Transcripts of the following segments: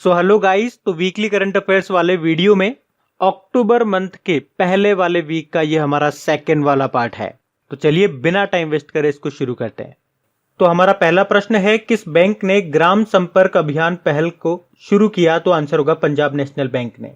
So hello guys, तो weekly current affairs वाले video में अक्टूबर मंथ के पहले वाले वीक का ये हमारा सेकंड वाला पार्ट है। तो चलिए बिना टाइम वेस्ट करे इसको शुरू करते हैं। तो हमारा पहला प्रश्न है, किस बैंक ने ग्राम संपर्क अभियान पहल को शुरू किया? तो आंसर होगा पंजाब नेशनल बैंक ने।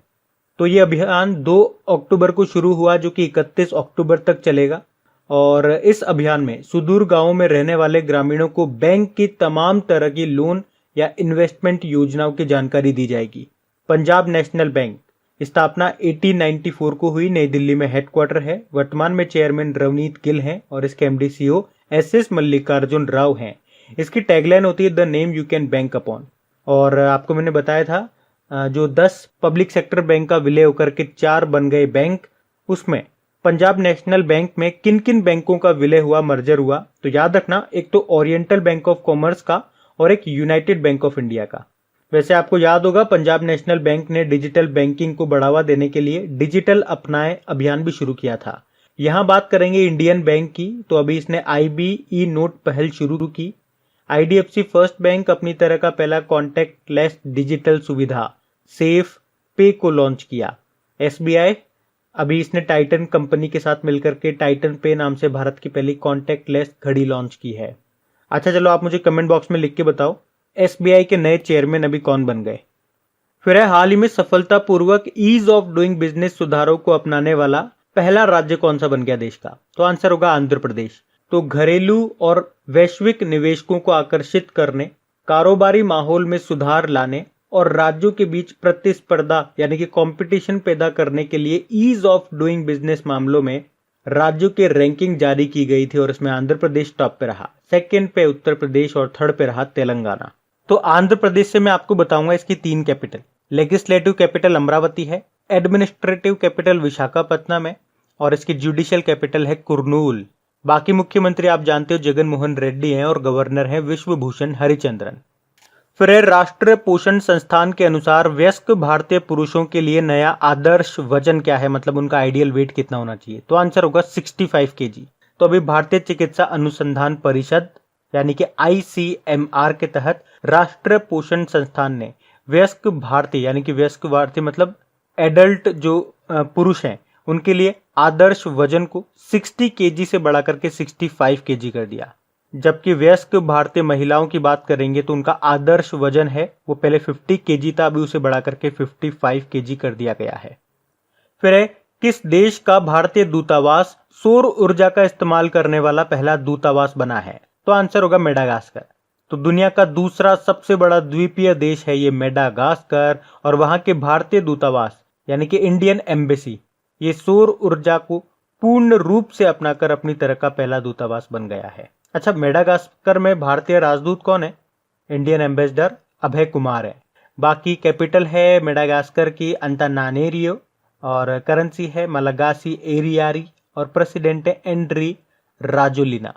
तो ये अभियान 2 अक्टूबर को शुरू हुआ जो कि 31 अक्टूबर तक चलेगा और इस अभियान में सुदूर गांवों में रहने वाले ग्रामीणों को बैंक की तमाम तरह की लोन या इन्वेस्टमेंट योजनाओं की जानकारी दी जाएगी। पंजाब नेशनल बैंक स्थापना 1894 को हुई, नई दिल्ली में हेडक्वार्टर है। वर्तमान में चेयरमैन रवनीत गिल हैं और इसके MD CEO SS Mallikarjun Rao हैं। इसकी टैगलाइन होती है the name you can bank upon. और आपको मैंने बताया था जो 10 पब्लिक सेक्टर बैंक का विलय होकर के 4 बन गए बैंक, उसमें पंजाब नेशनल बैंक में किन किन बैंकों का विलय हुआ, मर्जर हुआ, तो याद रखना, एक तो ओरिएंटल बैंक ऑफ कॉमर्स का और एक यूनाइटेड बैंक ऑफ इंडिया का। वैसे आपको याद होगा पंजाब नेशनल बैंक ने डिजिटल बैंकिंग को बढ़ावा देने के लिए डिजिटल अपनाए अभियान भी शुरू किया था। यहां बात करेंगे इंडियन बैंक की, तो अभी इसने आईबीई नोट पहल शुरू की। आईडीएफसी फर्स्ट बैंक अपनी तरह का पहला कॉन्टैक्टलेस डिजिटल सुविधा सेफ पे को लॉन्च किया। एसबीआई अभी इसने टाइटन कंपनी के साथ मिलकर के टाइटन पे नाम से भारत की पहली कॉन्टैक्टलेस घड़ी लॉन्च की है। अच्छा चलो आप मुझे कमेंट बॉक्स में लिख के बताओ एसबीआई के नए चेयरमैन अभी कौन बन गए। फिर है, हाल ही में सफलतापूर्वक ईज ऑफ डूइंग बिजनेस सुधारों को अपनाने वाला पहला राज्य कौन सा बन गया देश का? तो आंसर होगा आंध्र प्रदेश। तो घरेलू और वैश्विक निवेशकों को आकर्षित करने, कारोबारी माहौल में सुधार लाने और राज्यों के बीच प्रतिस्पर्धा यानी कि कंपटीशन पैदा करने के लिए ईज ऑफ डूइंग बिजनेस मामलों में राज्यों की रैंकिंग जारी की गई थी और इसमें आंध्र प्रदेश टॉप पे रहा, सेकंड पे उत्तर प्रदेश और थर्ड पे रहा तेलंगाना। तो आंध्र प्रदेश से मैं आपको बताऊंगा इसकी 3 कैपिटल। लेजिस्लेटिव कैपिटल अमरावती है, एडमिनिस्ट्रेटिव कैपिटल विशाखापट्टनम है और इसकी जुडिशियल कैपिटल है कुर्नूल। बाकी मुख्यमंत्री आप जानते हो जगन मोहन रेड्डी हैं और गवर्नर हैं विश्वभूषण हरिचंद्रन। फिर राष्ट्रीय पोषण संस्थान के अनुसार वयस्क भारतीय पुरुषों के लिए नया आदर्श वजन क्या है, मतलब उनका आइडियल वेट कितना होना चाहिए? तो आंसर होगा 65 केजी। तो अभी भारतीय चिकित्सा अनुसंधान परिषद यानी कि आईसीएमआर के तहत राष्ट्रीय पोषण संस्थान ने वयस्क भारतीय यानी कि वयस्क भारतीय मतलब एडल्ट जो पुरुष हैं उनके लिए आदर्श वजन को 60 केजी से बढ़ा करके 65 केजी कर दिया। जबकि वयस्क भारतीय महिलाओं की बात करेंगे तो उनका आदर्श वजन है वो पहले 50 केजी था, अभी उसे बढ़ा करके 55 केजी कर दिया गया है। फिर है, किस देश का भारतीय दूतावास सौर ऊर्जा का इस्तेमाल करने वाला पहला दूतावास बना है? तो आंसर होगा मेडागास्कर। तो दुनिया का दूसरा सबसे बड़ा द्वीपीय देश है ये मेडागास्कर और वहां के भारतीय दूतावास यानी कि इंडियन एम्बेसी ये सौर ऊर्जा को पूर्ण रूप से अपनाकर अपनी तरह का पहला दूतावास बन गया है। अच्छा, मेडागास्कर में भारतीय राजदूत कौन है? इंडियन एम्बेसडर अभय कुमार है। बाकी कैपिटल है मेडागास्कर की अंतानानेरियो और करेंसी है मलागासी एरियारी और प्रेसिडेंट है एंड्री राजोलिना।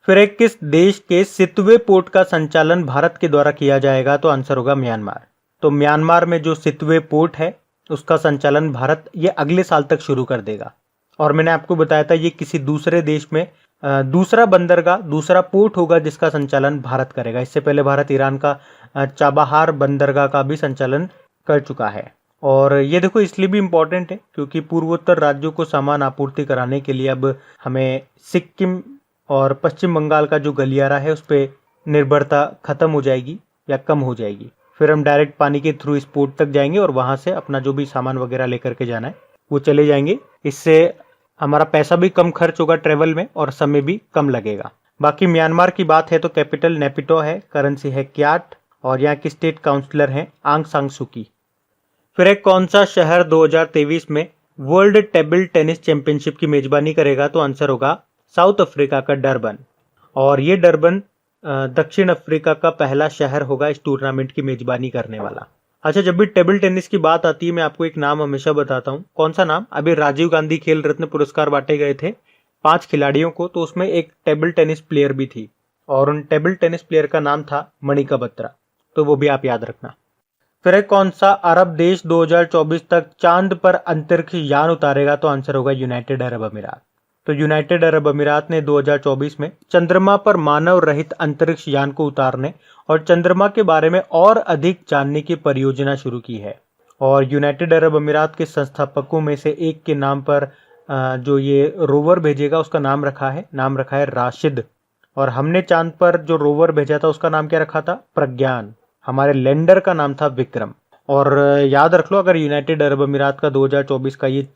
फिर एक, किस देश के सितवे पोर्ट का संचालन भारत के द्वारा किया जाएगा? तो आंसर होगा म्यांमार। तो म्यांमार में जो सितवे पोर्ट है उसका संचालन भारत ये अगले साल तक शुरू कर देगा। और मैंने आपको बताया था ये किसी दूसरे देश में दूसरा बंदरगाह दूसरा पोर्ट होगा जिसका संचालन भारत करेगा। इससे पहले भारत ईरान का चाबहार बंदरगाह का भी संचालन कर चुका है। और ये देखो इसलिए भी इम्पोर्टेंट है क्योंकि पूर्वोत्तर राज्यों को सामान आपूर्ति कराने के लिए अब हमें सिक्किम और पश्चिम बंगाल का जो गलियारा है उस पर निर्भरता खत्म हो जाएगी या कम हो जाएगी। फिर हम डायरेक्ट पानी के थ्रू इस पोर्ट तक जाएंगे और वहां से अपना जो भी सामान वगैरह लेकर के जाना है वो चले जाएंगे। इससे हमारा पैसा भी कम खर्च होगा ट्रेवल में और समय भी कम लगेगा। बाकी म्यांमार की बात है तो कैपिटल नेपिटो है, करेंसी है क्याट और यहाँ की स्टेट काउंसलर हैं आंग सांग सुकी। फिर एक, कौन सा शहर 2023 में वर्ल्ड टेबल टेनिस चैंपियनशिप की मेजबानी करेगा? तो आंसर होगा साउथ अफ्रीका का डरबन। और ये डरबन दक्षिण अफ्रीका का पहला शहर होगा इस टूर्नामेंट की मेजबानी करने वाला। अच्छा, जब भी टेबल टेनिस की बात आती है मैं आपको एक नाम हमेशा बताता हूँ। कौन सा नाम? अभी राजीव गांधी खेल रत्न पुरस्कार बांटे गए थे 5 खिलाड़ियों को, तो उसमें एक टेबल टेनिस प्लेयर भी थी और उन टेबल टेनिस प्लेयर का नाम था मणिका बत्रा, तो वो भी आप याद रखना। फिर कौन सा अरब देश 2024 तक चांद पर अंतरिक्ष यान उतारेगा? तो आंसर होगा यूनाइटेड अरब अमीरात। तो यूनाइटेड अरब अमीरात ने 2024 में चंद्रमा पर मानव रहित अंतरिक्ष यान को उतारने और चंद्रमा के बारे में और अधिक जानने की परियोजना शुरू की है। और यूनाइटेड अरब अमीरात के संस्थापकों में से एक के नाम पर जो ये रोवर भेजेगा उसका नाम रखा है राशिद। और हमने चांद पर जो रोवर भेजा था उसका नाम क्या रखा था? प्रज्ञान। हमारे लैंडर का नाम था विक्रम। और याद रख लो, अगर यूनाइटेड अरब अमीरात का 2024 का ये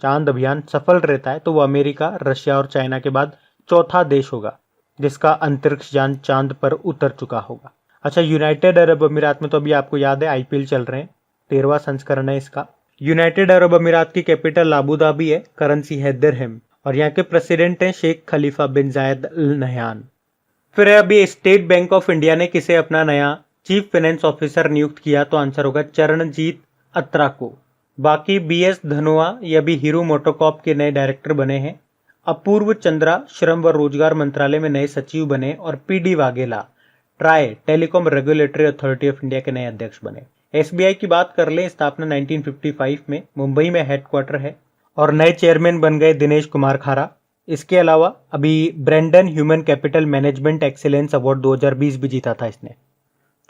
चांद अभियान सफल रहता है तो वो अमेरिका, रशिया और चाइना के बाद चौथा देश होगा जिसका अंतरिक्ष यान चांद पर उतर चुका होगा। अच्छा, यूनाइटेड अरब अमीरात में तो अभी आपको याद है आईपीएल चल रहे हैं, 13वां संस्करण है इसका। यूनाइटेड अरब अमीरात की कैपिटल अबू धाबी है, करेंसी है दिरहम, और यहाँ के प्रेसिडेंट हैं शेख खलीफा बिन जायद अल नहयान। फिर अभी स्टेट बैंक ऑफ इंडिया ने किसे अपना नया चीफ फाइनेंस ऑफिसर नियुक्त किया? तो आंसर होगा चरणजीत अत्रा को। बाकी बीएस धनोआ ये अभी हीरो मोटोकॉर्प के नए डायरेक्टर बने हैं। अपूर्व चंद्रा श्रम व रोजगार मंत्रालय में नए सचिव बने। और PD Vaghela try telecom regulatory authority of India के नए अध्यक्ष बने। एसबीआई की बात कर लें, स्थापना 1955 में मुंबई में हेडक्वार्टर है और नए चेयरमैन बन गए दिनेश कुमार खारा। इसके अलावा अभी Brandon human capital management excellence award 2020 भी जीता था इसने।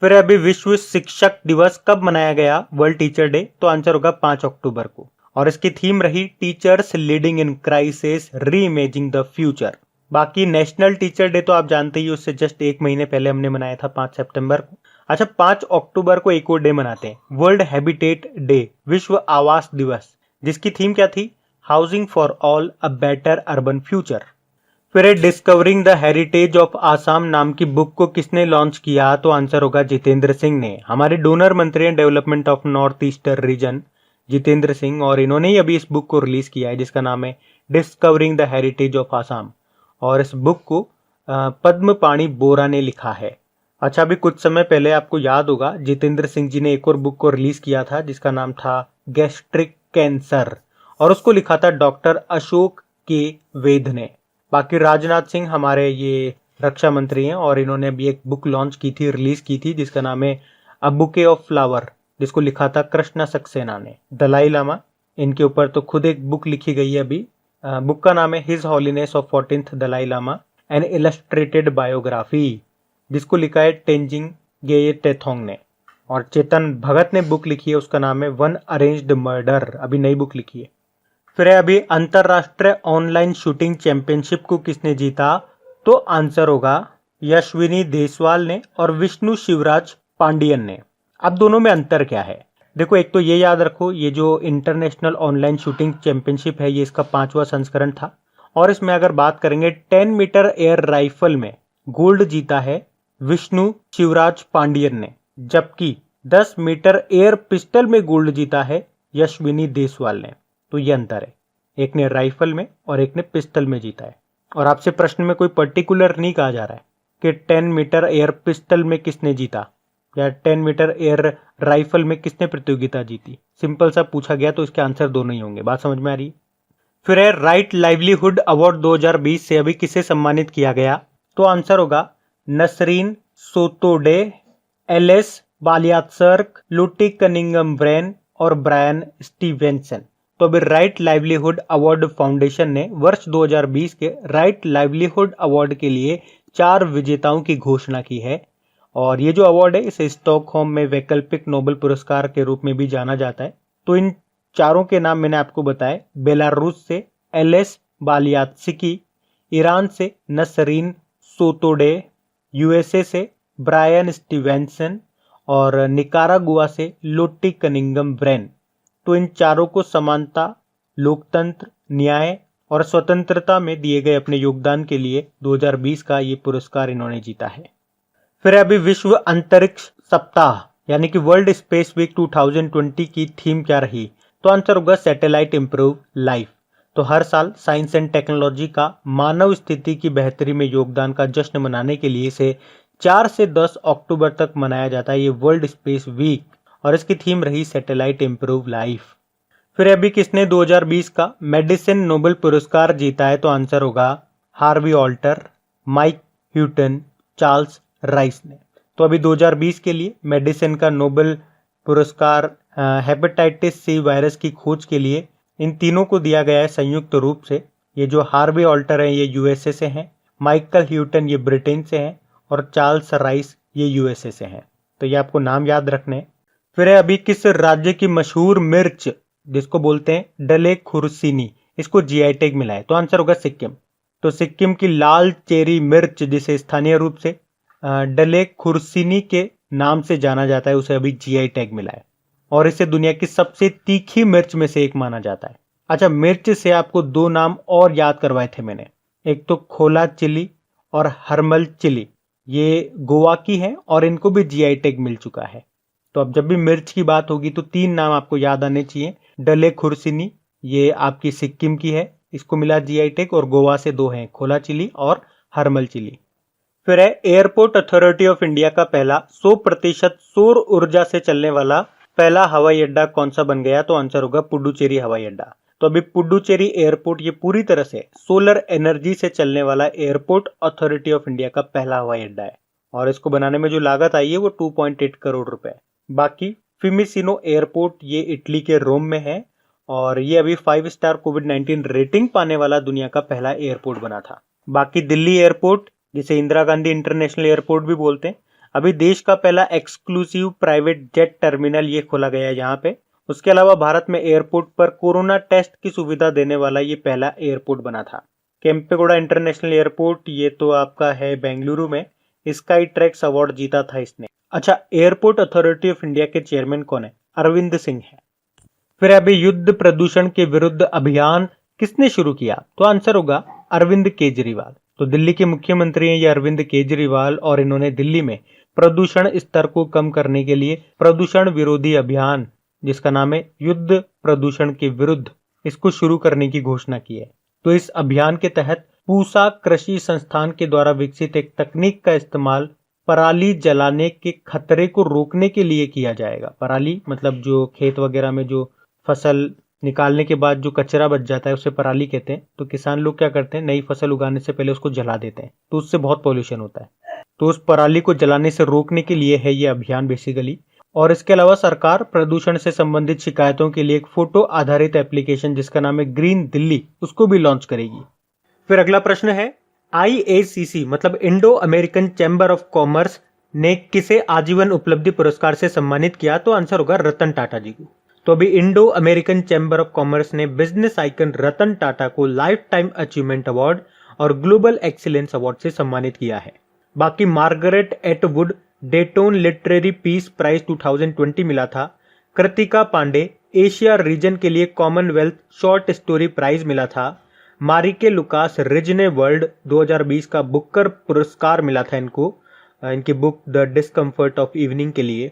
फिर अभी विश्व शिक्षक दिवस कब मनाया गया? World teacher day. तो आंसर होगा 5 अक्टूबर को। और इसकी थीम रही टीचर्स लीडिंग इन क्राइसिस री इमेजिंग द फ्यूचर। बाकी नेशनल टीचर डे तो आप जानते ही, उससे जस्ट एक महीने पहले हमने मनाया था 5 सितंबर को। अच्छा, 5 अक्टूबर को एक और डे मनाते हैं, वर्ल्ड हैबिटेट डे, विश्व आवास दिवस, जिसकी थीम क्या थी? Housing for all a better urban future. फिर discovering the heritage of Assam नाम की बुक को किसने लॉन्च किया? तो आंसर होगा जितेंद्र सिंह ने। हमारे डोनर मंत्री हैं development of north eastern region, Jitendra Singh, और इन्होंने ही अभी इस बुक को रिलीज किया है जिसका नाम है discovering the heritage of Assam. और इस बुक को पद्म पाणी बोरा ने लिखा है। अच्छा, अभी कुछ समय पहले आपको याद होगा जितेंद्र सिंह जी ने एक और बुक को रिलीज किया था जिसका नाम था गैस्ट्रिक कैंसर, और उसको लिखा था डॉक्टर अशोक के वेद ने। बाकी राजनाथ सिंह हमारे ये रक्षा मंत्री हैं और इन्होंने अभी एक बुक लॉन्च की थी, रिलीज की थी, जिसका नाम है अ बुके ऑफ फ्लावर, जिसको लिखा था कृष्णा सक्सेना ने। दलाई लामा, इनके ऊपर तो खुद एक बुक लिखी गई है अभी। बुक का नाम है his holiness of 14th Dalai Lama an illustrated biography, जिसको लिखा है तेंजिंग गेये टेथोंग ने। और चेतन भगत ने बुक लिखी है, उसका नाम है वन अरेंज्ड मर्डर, अभी नई बुक लिखी है। फिर अभी अंतरराष्ट्रीय ऑनलाइन शूटिंग चैंपियनशिप को किसने जीता? तो आंसर होगा यशस्विनी देसवाल ने और विष्णु शिवराज पांडियन ने। अब दोनों में अंतर क्या है? देखो, एक तो ये याद रखो, ये जो इंटरनेशनल ऑनलाइन शूटिंग चैंपियनशिप है ये इसका 5वां संस्करण था। और इसमें अगर बात करेंगे 10 मीटर एयर राइफल में गोल्ड जीता है विष्णु शिवराज पांडियन ने, जबकि 10 मीटर एयर पिस्टल में गोल्ड जीता है यशस्विनी देसवाल ने। तो ये अंतर है, एक ने राइफल में और एक ने पिस्टल में जीता है। और आपसे प्रश्न में कोई पर्टिकुलर नहीं कहा जा रहा है कि 10 मीटर एयर पिस्टल में किसने जीता या 10 मीटर एयर राइफल में किसने प्रतियोगिता जीती। सिंपल सा पूछा गया तो इसके आंसर दोनों ही होंगे। बात समझ में आ रही है? फिर है राइट लाइवलीहुड अवार्ड 2020 से अभी किसे सम्मानित किया गया? तो आंसर होगा नसरीन सोतोडे, एलएस बालियात्सर्क, लुटी कनिंगम ब्रेन और ब्रायन स्टीवेंसन। तो अभी राइट लाइवलीहुड अवार्ड फाउंडेशन ने वर्ष 2020 के राइट लाइवलीहुड अवार्ड के लिए 4 विजेताओं की घोषणा की है। और ये जो अवार्ड है इसे स्टॉकहोम में वैकल्पिक नोबेल पुरस्कार के रूप में भी जाना जाता है। तो इन चारों के नाम मैंने आपको बताए, बेलारूस से एलएस बालियात्सिकी, ईरान से नसरीन सोतोडे, यूएसए से ब्रायन स्टीवेंसन और निकारागुआ से लोटी कनिंगम ब्रेन। तो इन चारों को समानता, लोकतंत्र, न्याय और स्वतंत्रता में दिए गए अपने योगदान के लिए 2020 का ये पुरस्कार इन्होंने जीता है। फिर अभी विश्व अंतरिक्ष सप्ताह यानी कि वर्ल्ड स्पेस वीक 2020 की थीम क्या रही? तो आंसर होगा सैटेलाइट इंप्रूव लाइफ। तो हर साल साइंस एंड टेक्नोलॉजी का मानव स्थिति की बेहतरी में योगदान का जश्न मनाने के लिए इसे 4 से 10 अक्टूबर तक मनाया जाता है ये वर्ल्ड स्पेस वीक, और इसकी थीम रही सैटेलाइट इंप्रूव लाइफ। फिर अभी किसने 2020 का मेडिसिन नोबेल पुरस्कार जीता है? तो आंसर होगा Harvey Alter, Mike Houghton, Charles Rice ने। तो अभी 2020 के लिए मेडिसिन का नोबेल पुरस्कार हेपेटाइटिस सी वायरस की खोज के लिए इन तीनों को दिया गया है संयुक्त रूप से। ये जो हार्वे ऑल्टर है ये यूएसए से हैं, माइकल ह्यूटन ये ब्रिटेन से हैं और चार्ल्स राइस ये यूएसए से हैं। तो ये आपको नाम याद रखने हैं। फिर है अभी किस राज्य की मशहूर मिर्च जिसको बोलते हैं डले खुर्सीनी, इसको जीआई टैग मिला है? तो आंसर होगा सिक्किम। तो सिक्किम की लाल चेरी मिर्च जिसे स्थानीय रूप से डले खुर्सीनी के नाम से जाना जाता है, उसे अभी जीआई टैग मिला है और इसे दुनिया की सबसे तीखी मिर्च में से एक माना जाता है। अच्छा, मिर्च से आपको दो नाम और याद करवाए थे मैंने, एक तो खोला चिली और हरमल चिली, ये गोवा की है और इनको भी जीआई टैग मिल चुका है। तो अब जब भी मिर्च की बात होगी तो तीन नाम आपको याद आने चाहिए। डले खुर्सीनी ये आपकी सिक्किम की है, इसको मिला जीआई टैग, और गोवा से दो हैं, खोला चिली और हरमल चिली। फिर है एयरपोर्ट अथॉरिटी ऑफ इंडिया का पहला 100% सौर ऊर्जा से चलने वाला पहला हवाई अड्डा कौन सा बन गया? तो आंसर होगा पुडुचेरी हवाई अड्डा। तो अभी पुडुचेरी एयरपोर्ट ये पूरी तरह से सोलर एनर्जी से चलने वाला एयरपोर्ट अथॉरिटी ऑफ इंडिया का पहला हवाई अड्डा है और इसको बनाने में जो लागत आई है वो 2.8 करोड़ रुपए। बाकी फिमिसिनो एयरपोर्ट ये इटली के रोम में है और ये अभी 5 स्टार कोविड-19 रेटिंग पाने वाला दुनिया का पहला एयरपोर्ट बना था। बाकी दिल्ली एयरपोर्ट जिसे इंदिरा गांधी इंटरनेशनल एयरपोर्ट भी बोलते हैं, अभी देश का पहला एक्सक्लूसिव प्राइवेट जेट टर्मिनल ये खोला गया है यहाँ पे। उसके अलावा भारत में एयरपोर्ट पर कोरोना टेस्ट की सुविधा देने वाला ये पहला एयरपोर्ट बना था। केम्पेगौड़ा इंटरनेशनल एयरपोर्ट ये तो आपका है बेंगलुरु में, स्काई ट्रैक्स अवार्ड जीता था इसने। अच्छा, एयरपोर्ट अथॉरिटी ऑफ इंडिया के चेयरमैन कौन है? अरविंद सिंह है। फिर अभी युद्ध प्रदूषण के विरुद्ध अभियान किसने शुरू किया? तो आंसर होगा अरविंद केजरीवाल। तो दिल्ली के मुख्यमंत्री हैं ये अरविंद केजरीवाल और इन्होंने दिल्ली में प्रदूषण स्तर को कम करने के लिए प्रदूषण विरोधी अभियान जिसका नाम है युद्ध प्रदूषण के विरुद्ध, इसको शुरू करने की घोषणा की है। तो इस अभियान के तहत पूसा कृषि संस्थान के द्वारा विकसित एक तकनीक का इस्तेमाल पराली जलाने के खतरे को रोकने के लिए किया जाएगा। पराली मतलब जो खेत वगैरह में जो फसल निकालने के बाद जो कचरा बच जाता है उसे पराली कहते हैं। तो किसान लोग क्या करते हैं, नई फसल उगाने से पहले उसको जला देते हैं, तो उससे बहुत पॉल्यूशन होता है। तो उस पराली को जलाने से रोकने के लिए है ये अभियान बेसिकली। और इसके अलावा सरकार प्रदूषण से संबंधित शिकायतों के लिए एक फोटो आधारित एप्लीकेशन जिसका नाम है ग्रीन दिल्ली, उसको भी लॉन्च करेगी। फिर अगला प्रश्न है IACC मतलब Indo American chamber of commerce ने किसे आजीवन उपलब्धि पुरस्कार से सम्मानित किया? तो आंसर होगा रतन टाटा जी को। तो अभी Indo American chamber of commerce ने बिजनेस आइकन रतन टाटा को लाइफ टाइम अचीवमेंट अवार्ड और ग्लोबल एक्सीलेंस अवार्ड से सम्मानित किया है। बाकी Margaret Atwood Dayton literary peace prize 2020 मिला था। कृतिका पांडे एशिया रीजन के लिए कॉमनवेल्थ शॉर्ट स्टोरी प्राइज मिला था। मारिके लुकास रिजने वर्ल्ड 2020 का बुकर पुरस्कार मिला था इनको, इनकी book the discomfort of evening के लिए।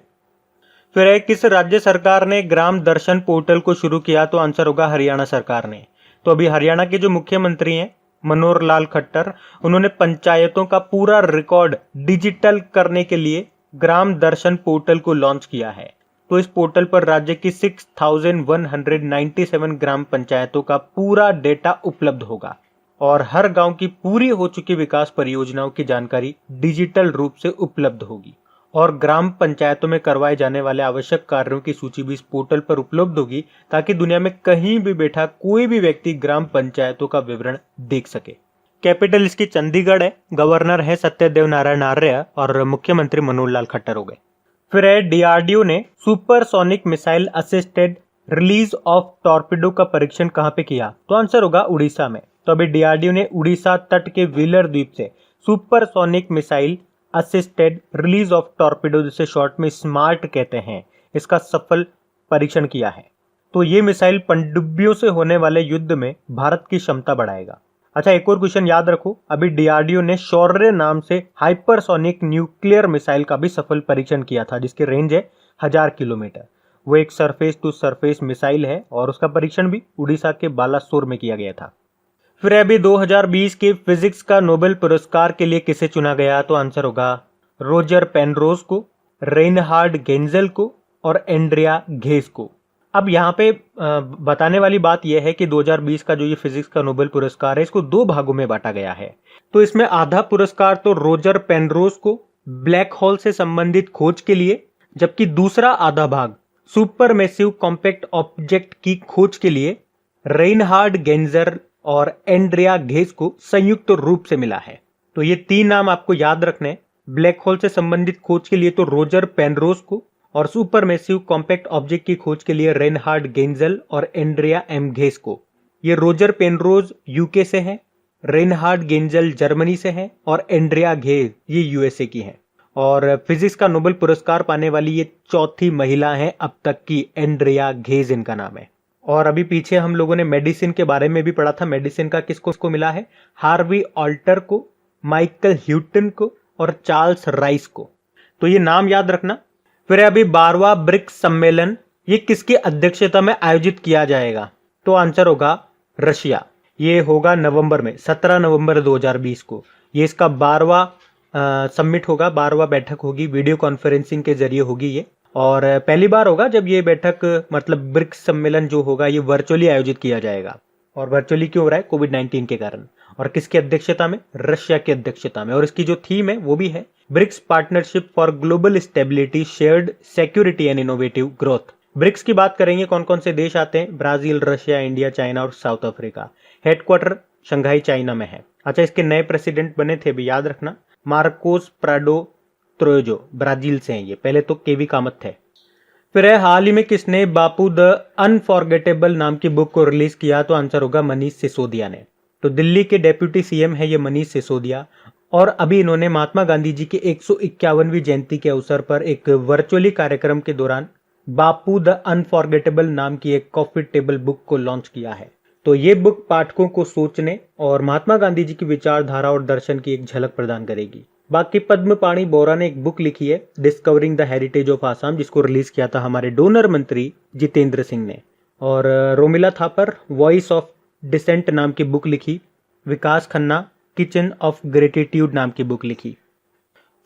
फिर है किस राज्य सरकार ने ग्राम दर्शन पोर्टल को शुरू किया? तो आंसर होगा हरियाणा सरकार ने। तो अभी हरियाणा के जो मुख्यमंत्री हैं मनोहर लाल खट्टर, उन्होंने पंचायतों का पूरा रिकॉर्ड डिजिटल करने के लिए ग्राम दर्शन पोर्टल को लॉन्च किया है। तो इस पोर्टल पर राज्य की 6197 ग्राम पंचायतों का पूरा डेटा उपलब्ध होगा और हर गांव की पूरी हो चुकी विकास परियोजनाओं की जानकारी डिजिटल रूप से उपलब्ध होगी और ग्राम पंचायतों में करवाए जाने वाले आवश्यक कार्यों की सूची भी इस पोर्टल पर उपलब्ध होगी ताकि दुनिया में कहीं भी बैठा कोई भी व्यक्ति ग्राम पंचायतों का विवरण देख सके। कैपिटल इसकी चंडीगढ़ है, गवर्नर है सत्यदेव नारायण आर्य और मुख्यमंत्री मनोहर लाल खट्टर हो गए। फिर है डीआरडीओ ने supersonic missile assisted release of torpedo का परीक्षण कहां पे किया? तो आंसर होगा उड़ीसा में। तो अभी डीआरडीओ ने उड़ीसा तट के व्हीलर द्वीप से supersonic missile assisted release of torpedo जिसे शॉर्ट में स्मार्ट कहते हैं, इसका सफल परीक्षण किया है। तो ये मिसाइल पनडुब्बियों से होने वाले युद्ध में भारत की क्षमता बढ़ाएगा। अच्छा, एक और क्वेश्चन याद रखो, अभी डीआरडीओ ने शौर्य नाम से हाइपरसोनिक न्यूक्लियर मिसाइल का भी सफल परीक्षण किया था जिसकी रेंज है 1000 किलोमीटर। वो एक सरफेस टू सरफेस मिसाइल है और उसका परीक्षण भी उड़ीसा के बालासोर में किया गया था। फिर अभी 2020 के फिजिक्स का नोबेल पुरस्कार के लिए किसे चुना गया? तो आंसर होगा रोजर पेनरोज को, रेनहार्ड गेंजेल को और एंड्रिया घेस को। अब यहाँ पे बताने वाली बात यह है कि 2020 का जो ये फिजिक्स का नोबेल पुरस्कार है इसको दो भागों में बांटा गया है। तो इसमें आधा पुरस्कार तो रोजर पेनरोज को ब्लैक होल से संबंधित खोज के लिए, जबकि दूसरा आधा भाग सुपरमेसिव कॉम्पैक्ट ऑब्जेक्ट की खोज के लिए रेनहार्ड गेंजर और एंड्रिया घेस को संयुक्त रूप से मिला है। तो ये 3 नाम आपको याद रखने हैं। ब्लैक होल से संबंधित खोज के लिए तो रोजर पेनरोज को, और सुपर मैसिव कॉम्पैक्ट ऑब्जेक्ट की खोज के लिए रेनहार्ड गेंजल और एंड्रिया एम घेस को। ये रोजर पेनरोज यूके से हैं, रेनहार्ड गेंजल जर्मनी से हैं और एंड्रिया घेस ये यूएसए की हैं। और फिजिक्स का नोबेल पुरस्कार पाने वाली ये चौथी महिला हैं अब तक की, एंड्रिया घेस इनका नाम है। और अभी पीछे हम लोगों ने मेडिसिन के बारे में भी पढ़ा था। मेडिसिन का किसको मिला है? हार्वी ऑल्टर को, माइकल ह्यूटन को और चार्ल्स राइस को। तो ये नाम याद रखना। फिर अभी 12वां ब्रिक्स सम्मेलन, ये किसकी अध्यक्षता में आयोजित किया जाएगा? तो आंसर होगा रशिया। ये होगा नवंबर में, 17 नवंबर 2020 को ये इसका 12वां समिट होगा, 12वां बैठक होगी। वीडियो कॉन्फ्रेंसिंग के जरिए होगी ये, और पहली बार होगा जब ये बैठक मतलब ब्रिक्स सम्मेलन जो होगा ये वर्चुअली आयोजित किया जाएगा। और वर्चुअली क्यों हो रहा है? कोविड-19 के कारण। और किसकी अध्यक्षता में? रशिया की अध्यक्षता में। और इसकी जो थीम है वो भी है BRICS partnership for global stability, shared security and innovative growth. BRICS की बात करेंगे, कौन कौन से देश आते हैं? ब्राजील, रशिया, इंडिया, चाइना और South Africa. Headquarter Shanghai China में है। अच्छा, इसके नए प्रेसिडेंट बने थे भी याद रखना, मार्कोस प्राडो त्रोजो, ब्राजील से हैं ये। पहले तो केवी कामत थे। फिर है हाल ही में किसने बापू द अनफॉरगेटेबल नाम की बुक को रिलीज किया? तो आंसर होगा मनीष सिसोदिया ने। तो दिल्ली के डेप्यूटी सीएम है ये मनीष सिसोदिया, और अभी इन्होंने महात्मा गांधी जी की 151वीं जयंती के अवसर पर एक वर्चुअली कार्यक्रम के दौरान बापू द अनफॉरगेटेबल नाम की एक कॉफी टेबल बुक को लॉन्च किया है। तो ये बुक पाठकों को सोचने और महात्मा गांधी जी की विचारधारा और दर्शन की एक झलक प्रदान करेगी। बाकी पद्म पाणी बोरा ने एक बुक लिखी है, discovering the heritage of Assam, जिसको रिलीज किया था हमारे डोनर मंत्री जितेंद्र सिंह ने। और Romila Thapar voice of dissent नाम की बुक लिखी। Vikas Khanna kitchen of gratitude नाम की बुक लिखी।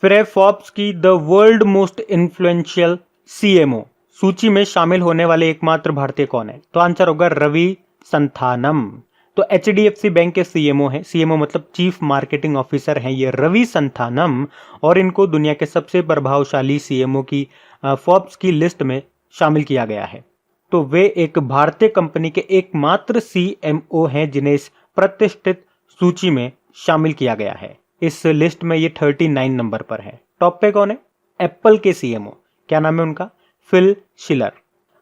फिर है फोर्ब्स की the world most influential CMO सूची में शामिल होने वाले एकमात्र भारतीय कौन है? तो आंसर होगा रवि संथानम। तो एचडीएफसी बैंक के सीएमओ हैं, सीएमओ मतलब चीफ मार्केटिंग ऑफिसर हैं ये रवि संथानम, और इनको दुनिया के सबसे प्रभावशाली सीएमओ की फोर्ब्स की लिस्ट में शामिल किया गया है। तो वे एक भारतीय कंपनी के एकमात्र सीएमओ हैं जिन्हें इस प्रतिष्ठित सूची में शामिल किया गया है। इस लिस्ट में ये 39 नंबर पर है। टॉप पे कौन है? एप्पल के सीएमओ, क्या नाम है उनका? फिल शिलर।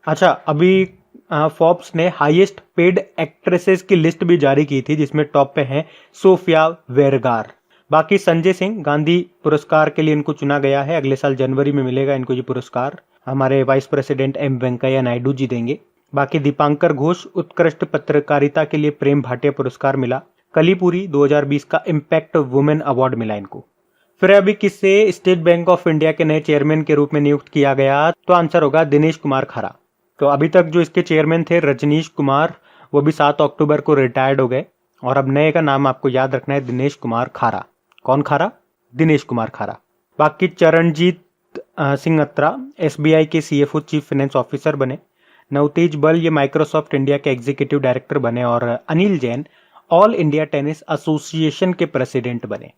अच्छा, अभी फोर्ब्स ने हाईएस्ट पेड एक्ट्रेसेस की लिस्ट भी जारी की थी, जिसमें टॉप पे हैं सोफिया वेरगार। बाकी संजय सिंह, गांधी पुरस्कार के लिए इनको चुना गया है, अगले साल जनवरी में मिलेगा इनको ये पुरस्कार, हमारे vice president M Venkaiah Naidu ji देंगे। बाकी दीपांकर घोष, उत्कृष्ट पत्रकारिता के लिए प्रेम भाटिया पुरस्कार मिला। कलीपुरी 2020 का इम्पैक्ट वुमेन अवार्ड मिला इनको। फिर अभी किसे स्टेट बैंक ऑफ इंडिया के नए चेयरमैन के रूप में नियुक्त किया गया? तो आंसर होगा दिनेश कुमार खरा। तो अभी तक जो इसके चेयरमैन थे रजनीश कुमार, वो भी 7 अक्टूबर को रिटायर्ड हो गए, और अब नए का नाम आपको याद रखना है दिनेश कुमार खारा। कौन खारा? दिनेश कुमार खारा। बाकी चरणजीत सिंह अत्रा एसबीआई के सीएफओ चीफ फाइनेंस ऑफिसर बने। नवतेज बल ये माइक्रोसॉफ्ट इंडिया के एग्जीक्यूटिव डायरेक्टर बने, और Anil Jain all India tennis association के प्रेसिडेंट बने।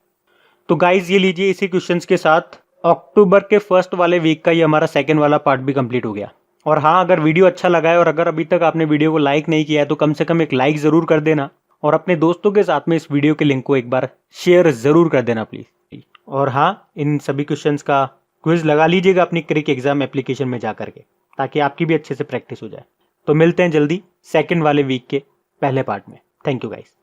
तो गाइज ये लीजिए, इसी क्वेश्चंस के साथ अक्टूबर के फर्स्ट वाले वीक का ये हमारा सेकंड वाला पार्ट भी कंप्लीट हो गया। और हाँ, अगर वीडियो अच्छा लगा है और अगर अभी तक आपने वीडियो को लाइक नहीं किया है तो कम से कम एक लाइक जरूर कर देना, और अपने दोस्तों के साथ में इस वीडियो के लिंक को एक बार शेयर जरूर कर देना प्लीज। और हाँ, इन सभी क्वेश्चंस का क्विज लगा लीजिएगा अपनी क्रिक एग्जाम एप्लीकेशन में जा करके, ताकि आपकी भी अच्छे से प्रैक्टिस हो जाए। तो मिलते हैं जल्दी सेकंड वाले वीक के पहले पार्ट में। Thank you guys.